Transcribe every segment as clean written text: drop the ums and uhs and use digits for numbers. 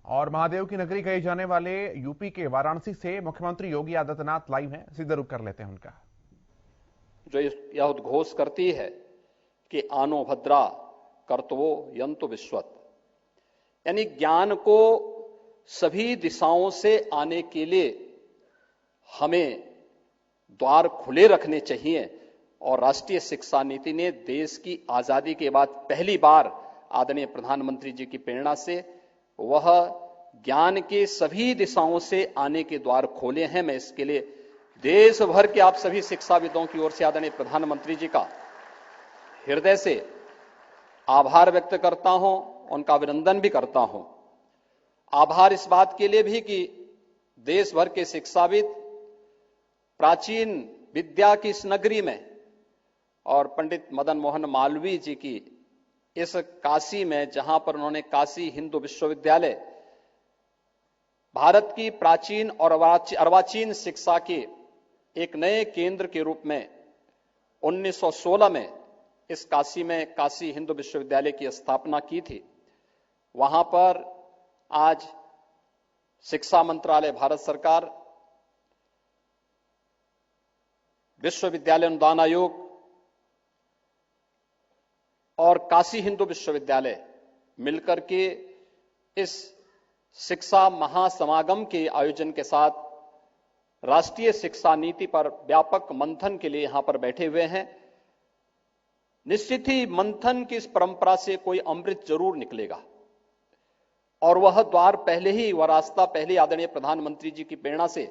और महादेव की नगरी कहे जाने वाले यूपी के वाराणसी से मुख्यमंत्री योगी आदित्यनाथ लाइव हैं। सीधे रुख कर लेते हैं उनका। जो यह उद्घोष करती है कि आनो भद्रा कर्तवो यंतु विश्वत, यानी ज्ञान को सभी दिशाओं से आने के लिए हमें द्वार खुले रखने चाहिए। और राष्ट्रीय शिक्षा नीति ने देश की आजादी के बाद पहली बार आदरणीय प्रधानमंत्री जी की प्रेरणा से वह ज्ञान के सभी दिशाओं से आने के द्वार खोले हैं। मैं इसके लिए देश भर के आप सभी शिक्षाविदों की ओर से आदरणीय प्रधानमंत्री जी का हृदय से आभार व्यक्त करता हूं, उनका अभिनंदन भी करता हूं। आभार इस बात के लिए भी कि देश भर के शिक्षाविद प्राचीन विद्या की इस नगरी में और पंडित मदन मोहन मालवीय जी की इस काशी में, जहां पर उन्होंने काशी हिंदू विश्वविद्यालय भारत की प्राचीन और अर्वाचीन शिक्षा के एक नए केंद्र के रूप में 1916 में इस काशी में काशी हिंदू विश्वविद्यालय की स्थापना की थी। वहां पर आज शिक्षा मंत्रालय, भारत सरकार, विश्वविद्यालय अनुदान आयोग और काशी हिंदू विश्वविद्यालय मिलकर के इस शिक्षा महासमागम के आयोजन के साथ राष्ट्रीय शिक्षा नीति पर व्यापक मंथन के लिए यहां पर बैठे हुए हैं। निश्चित ही मंथन की इस परंपरा से कोई अमृत जरूर निकलेगा और वह द्वार पहले ही, वह रास्ता पहले आदरणीय प्रधानमंत्री जी की प्रेरणा से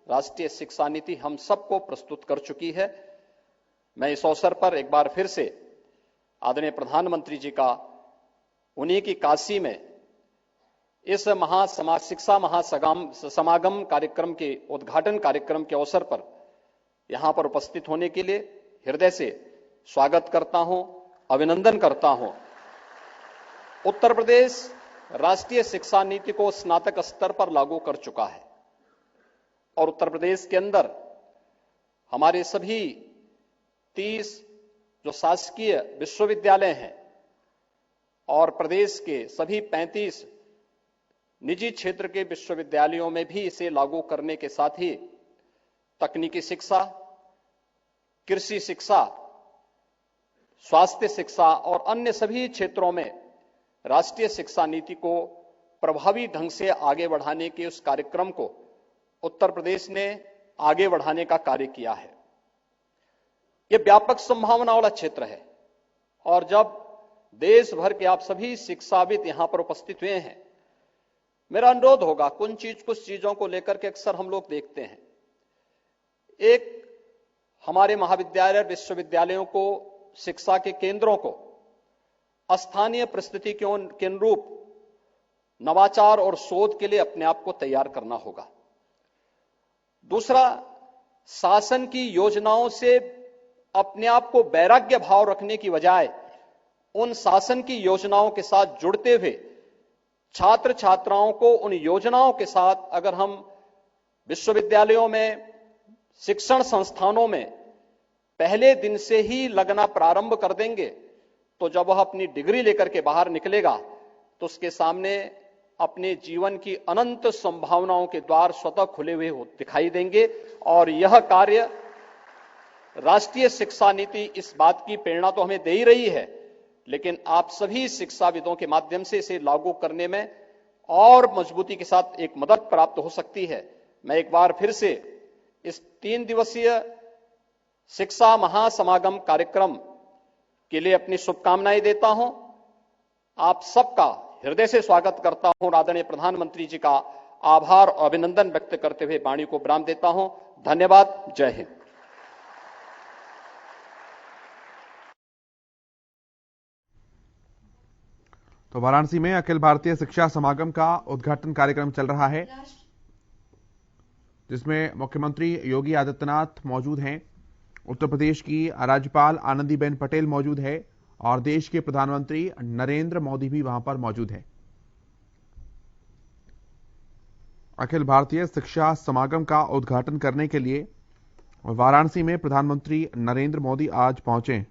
राष्ट्रीय शिक्षा नीति हम सबको प्रस्तुत कर चुकी है। मैं इस अवसर पर एक बार फिर से आदरणीय प्रधानमंत्री जी का उन्हीं की काशी में इस शिक्षा महासमागम कार्यक्रम के उद्घाटन कार्यक्रम के अवसर पर यहां पर उपस्थित होने के लिए हृदय से स्वागत करता हूं, अभिनंदन करता हूं। उत्तर प्रदेश राष्ट्रीय शिक्षा नीति को स्नातक स्तर पर लागू कर चुका है और उत्तर प्रदेश के अंदर हमारे सभी 30 जो शासकीय विश्वविद्यालय हैं और प्रदेश के सभी 35 निजी क्षेत्र के विश्वविद्यालयों में भी इसे लागू करने के साथ ही तकनीकी शिक्षा, कृषि शिक्षा, स्वास्थ्य शिक्षा और अन्य सभी क्षेत्रों में राष्ट्रीय शिक्षा नीति को प्रभावी ढंग से आगे बढ़ाने के उस कार्यक्रम को उत्तर प्रदेश ने आगे बढ़ाने का कार्य किया है। यह व्यापक संभावना वाला क्षेत्र है और जब देश भर के आप सभी शिक्षाविद यहां पर उपस्थित हुए हैं, मेरा अनुरोध होगा, कुछ चीजों को लेकर के अक्सर हम लोग देखते हैं। एक, हमारे महाविद्यालय विश्वविद्यालयों को, शिक्षा के केंद्रों को स्थानीय परिस्थिति के अनुरूप नवाचार और शोध के लिए अपने आप को तैयार करना होगा। दूसरा, शासन की योजनाओं से अपने आप को वैराग्य भाव रखने की बजाय उन शासन की योजनाओं के साथ जुड़ते हुए छात्र छात्राओं को उन योजनाओं के साथ, अगर हम विश्वविद्यालयों में, शिक्षण संस्थानों में पहले दिन से ही लगना प्रारंभ कर देंगे तो जब वह अपनी डिग्री लेकर के बाहर निकलेगा तो उसके सामने अपने जीवन की अनंत संभावनाओं के द्वार स्वतः खुले हुए दिखाई देंगे। और यह कार्य राष्ट्रीय शिक्षा नीति इस बात की प्रेरणा तो हमें दे ही रही है, लेकिन आप सभी शिक्षाविदों के माध्यम से इसे लागू करने में और मजबूती के साथ एक मदद प्राप्त हो सकती है। मैं एक बार फिर से इस 3 दिवसीय शिक्षा महासमागम कार्यक्रम के लिए अपनी शुभकामनाएं देता हूं। आप सबका हृदय से स्वागत करता हूं और आदरणीय प्रधानमंत्री जी का आभार और अभिनंदन व्यक्त करते हुए वाणी को विराम देता हूं। धन्यवाद। जय हिंद। तो वाराणसी में अखिल भारतीय शिक्षा समागम का उद्घाटन कार्यक्रम चल रहा है, जिसमें मुख्यमंत्री योगी आदित्यनाथ मौजूद हैं, उत्तर प्रदेश की राज्यपाल आनंदीबेन पटेल मौजूद है और देश के प्रधानमंत्री नरेंद्र मोदी भी वहां पर मौजूद हैं। अखिल भारतीय शिक्षा समागम का उद्घाटन करने के लिए वाराणसी में प्रधानमंत्री नरेंद्र मोदी आज पहुंचे।